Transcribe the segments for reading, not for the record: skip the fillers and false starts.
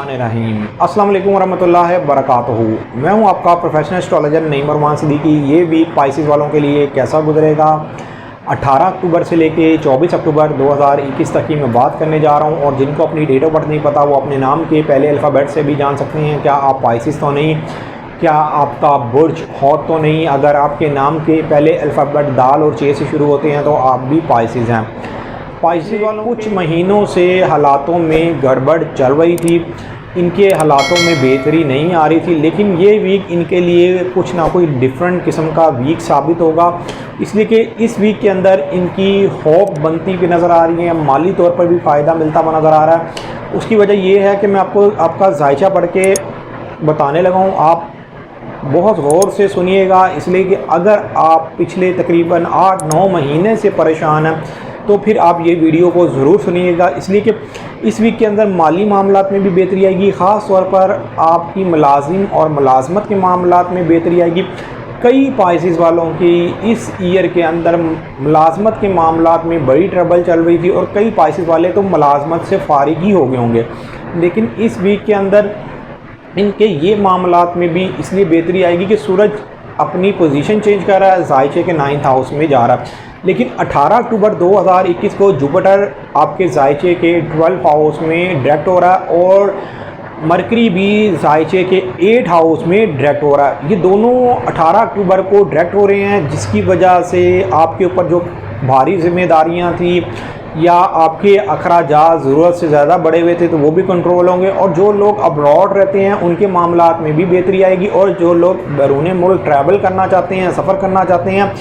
बिस्मिल्लाहिर्रहमानिर्रहीम। अस्सलाम वालेकुम वरहमतुल्लाहि वबरकातुहू। मैं हूं आपका प्रोफेशनल एस्ट्रोलॉजर नईम रहमान सिद्दीकी। ये वीक पाइसिस वालों के लिए कैसा गुजरेगा 18 अक्टूबर से लेके 24 अक्टूबर 2021 तक की मैं बात करने जा रहा हूं। और जिनको अपनी डेट ऑफ बर्थ नहीं पता वो अपने नाम के पहले अल्फ़ाबेट से भी जान सकते हैं। क्या आप पाइसिस तो नहीं, क्या आपका बुर्ज हौत तो नहीं। अगर आपके नाम के पहले अल्फ़ाबेट दाल और चे से शुरू होते हैं तो आप भी पाइसिस हैं। पाइसिस वालों कुछ महीनों से हालातों में गड़बड़ चल रही थी, इनके हालातों में बेहतरी नहीं आ रही थी, लेकिन ये वीक इनके लिए कुछ ना कोई डिफरेंट किस्म का वीक साबित होगा। इसलिए कि इस वीक के अंदर इनकी होप बनती हुई नज़र आ रही है, माली तौर पर भी फ़ायदा मिलता हुआ नज़र आ रहा है। उसकी वजह ये है कि मैं आपको आपका जायचा पढ़ के बताने लगा हूँ, आप बहुत गौर से सुनिएगा। इसलिए कि अगर आप पिछले तकरीबन 8-9 महीने से परेशान हैं तो फिर आप ये वीडियो को ज़रूर सुनिएगा। इसलिए कि इस वीक के अंदर माली मामलात में भी बेहतरी आएगी, ख़ास तौर पर आपकी मुलाजिम और मुलाजमत के मामलात में बेहतरी आएगी। कई पाइसिस वालों की इस ईयर के अंदर मुलाजमत के मामलात में बड़ी ट्रबल चल रही थी और कई पाइसिस वाले तो मुलाजमत से फारिग ही हो गए होंगे, लेकिन इस वीक के अंदर इनके ये मामलात में भी इसलिए बेहतरी आएगी कि सूरज अपनी पोजीशन चेंज कर रहा है, जायचे के 9th हाउस में जा रहा है। लेकिन 18 अक्टूबर 2021 को जुपिटर आपके जायचे के 12th हाउस में डायरेक्ट हो रहा है और मरकरी भी जायचे के 8th हाउस में डायरेक्ट हो रहा है। ये दोनों 18 अक्टूबर को डायरेक्ट हो रहे हैं, जिसकी वजह से आपके ऊपर जो भारी जिम्मेदारियां थी या आपके अखराजात ज़रूरत से ज़्यादा बढ़े हुए थे तो वो भी कंट्रोल होंगे। और जो लोग अब्रॉड रहते हैं उनके मामलात में भी बेहतरी आएगी। और जो लोग बैरून मुल्क ट्रैवल करना चाहते हैं, सफ़र करना चाहते हैं,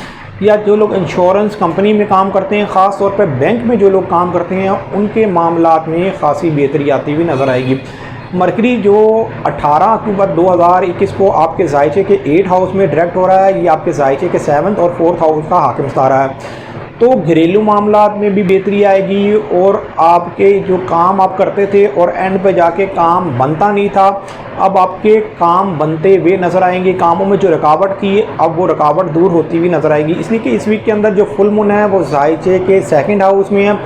या जो लोग इंश्योरेंस कंपनी में काम करते हैं, ख़ास तौर पर बैंक में जो लोग काम करते हैं, उनके मामलात में ख़ासी बेहतरी आती हुई नज़र आएगी। मरकरी जो 18 अक्टूबर 2021 को आपके जायचे के 8th हाउस में डायरेक्ट हो रहा है, ये आपके जायचे के 7th और 4th हाउस का हाकिम सितारा है। तो घरेलू मामलात में भी बेहतरी आएगी और आपके जो काम आप करते थे और एंड पे जाके काम बनता नहीं था, अब आपके काम बनते हुए नज़र आएंगे। कामों में जो रुकावट थी अब वो रुकावट दूर होती हुई नज़र आएगी। इसलिए कि इस वीक के अंदर जो फुल मून है वो जायचे के 2nd हाउस में है,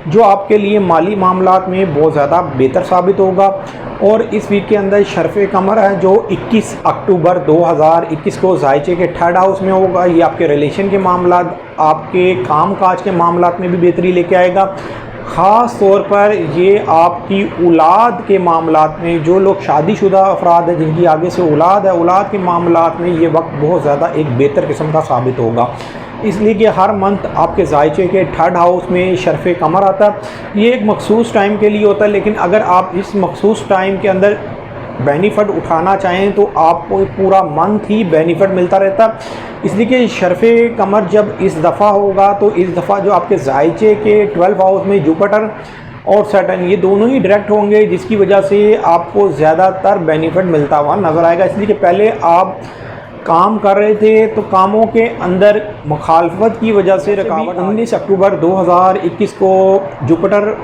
जो आपके लिए माली मामलात में बहुत ज़्यादा बेहतर साबित होगा। और इस वीक के अंदर शरफ़े कमर है जो 21 अक्टूबर 2021 को जायचे के 3rd हाउस में होगा। ये आपके रिलेशन के मामलात, आपके काम काज के मामलात में भी बेहतरी लेके आएगा। ख़ास तौर पर ये आपकी औलाद के मामलात में, जो लोग शादीशुदा अफराद हैं जिनकी आगे से औलाद है, औलाद के मामलात में ये वक्त बहुत ज़्यादा एक बेहतर किस्म का साबित होगा। इसलिए कि हर मंथ आपके जायचे के 3rd हाउस में शरफ़े कमर आता है। ये एक मखसूस टाइम के लिए होता है, लेकिन अगर आप इस मखसूस टाइम के अंदर बेनिफिट उठाना चाहें तो आपको पूरा मंथ ही बेनिफिट मिलता रहता। इसलिए कि शरफ़े कमर जब इस दफ़ा होगा तो इस दफ़ा जो आपके जायचे के 12th हाउस में जुपिटर और सैटर्न ये दोनों ही डायरेक्ट होंगे, जिसकी वजह से आपको ज़्यादातर बेनिफिट मिलता हुआ नज़र आएगा। इसलिए कि पहले आप काम कर रहे थे तो कामों के अंदर मुखालफत की वजह से रुकावट। 19 अक्टूबर 2021 को जुपिटर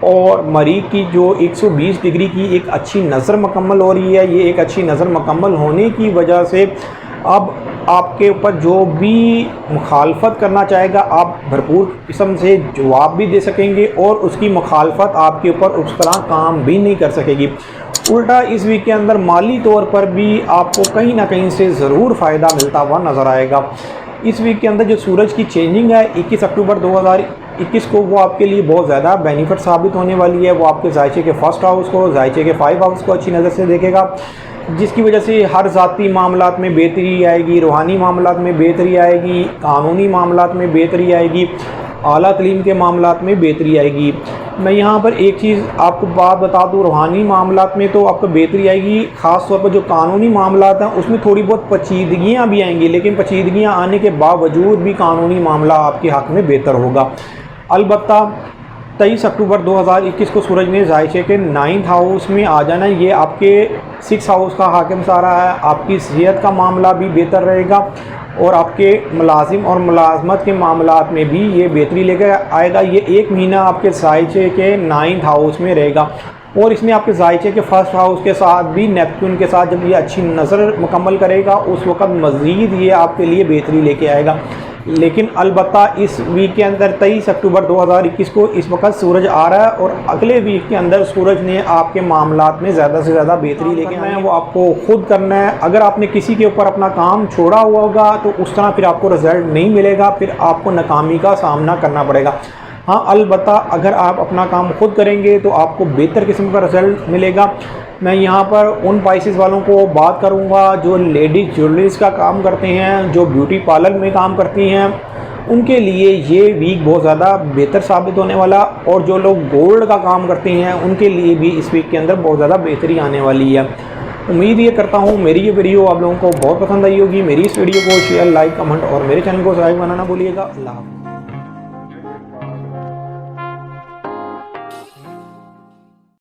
और मरीख की जो 120 डिग्री की एक अच्छी नज़र मुकम्मल हो रही है, ये एक अच्छी नज़र मुकम्मल होने की वजह से अब आपके ऊपर जो भी मुखालफत करना चाहेगा आप भरपूर किस्म से जवाब भी दे सकेंगे और उसकी मुखालफत आपके ऊपर उस तरह काम भी नहीं कर सकेगी। उल्टा इस वीक के अंदर माली तौर पर भी आपको कहीं ना कहीं से ज़रूर फ़ायदा मिलता हुआ नज़र आएगा। इस वीक के अंदर जो सूरज की चेंजिंग है 21 अक्टूबर 2021 को, वो आपके लिए बहुत ज़्यादा बेनिफिट साबित होने वाली है। वो आपके जायचे के 1st हाउस को, जायचे के 5th हाउस को अच्छी नज़र से देखेगा, जिसकी वजह से हर ज़ाती मामलात में बेहतरी आएगी, रूहानी मामलात में बेहतरी आएगी, कानूनी मामलात में बेहतरी आएगी, आला तलीम के मामलात में बेहतरी आएगी। मैं यहाँ पर एक चीज़ आपको बात बता दूँ, रूहानी मामलात में तो आपको बेहतरी आएगी। ख़ास तौर पर जो कानूनी मामलात हैं उसमें थोड़ी बहुत पेचीदगियाँ भी आएंगी, लेकिन पेचीदगियाँ आने के बावजूद भी कानूनी मामला आपके हक़ में बेहतर होगा। अलबत्ता 23 अक्टूबर 2021 को सूरज ने जायचे के 9th हाउस में आ जाना। ये आपके 6th हाउस का हाकिम सितारा है। आपकी सेहत का मामला भी बेहतर रहेगा और आपके मुलाजिम और मुलाजमत के मामलात में भी ये बेहतरी लेकर आएगा। ये एक महीना आपके जायचे के 9th हाउस में रहेगा और इसमें आपके जायचे के 1st हाउस के साथ भी नेपच्यून के साथ जब ये अच्छी नज़र मुकम्मल करेगा उस वक़्त मज़ीद ये आपके लिए बेहतरी लेके आएगा। लेकिन अलबत्ता इस वीक के अंदर 23 अक्टूबर 2021 को इस वक्त सूरज आ रहा है और अगले वीक के अंदर सूरज ने आपके मामलात में ज़्यादा से ज़्यादा बेहतरी लेके आना है, वो आपको खुद करना है। अगर आपने किसी के ऊपर अपना काम छोड़ा हुआ होगा तो उस तरह फिर आपको रिजल्ट नहीं मिलेगा, फिर आपको नाकामी का सामना करना पड़ेगा। हाँ, अलबत्ता अगर आप अपना काम खुद करेंगे तो आपको बेहतर किस्म का रिजल्ट मिलेगा। मैं यहाँ पर उन पाइसेस वालों को बात करूँगा जो लेडीज़ ज्वेलरीज का काम करते हैं, जो ब्यूटी पार्लर में काम करती हैं, उनके लिए ये वीक बहुत ज़्यादा बेहतर साबित होने वाला, और जो लोग गोल्ड का काम करते हैं उनके लिए भी इस वीक के अंदर बहुत ज़्यादा बेहतरी आने वाली है। उम्मीद ये करता हूँ मेरी ये वीडियो आप लोगों को बहुत पसंद आई होगी। मेरी इस वीडियो को शेयर, लाइक, कमेंट और मेरे चैनल को सब्सक्राइब करना ना भूलिएगा। अल्लाह हाफ़िज़।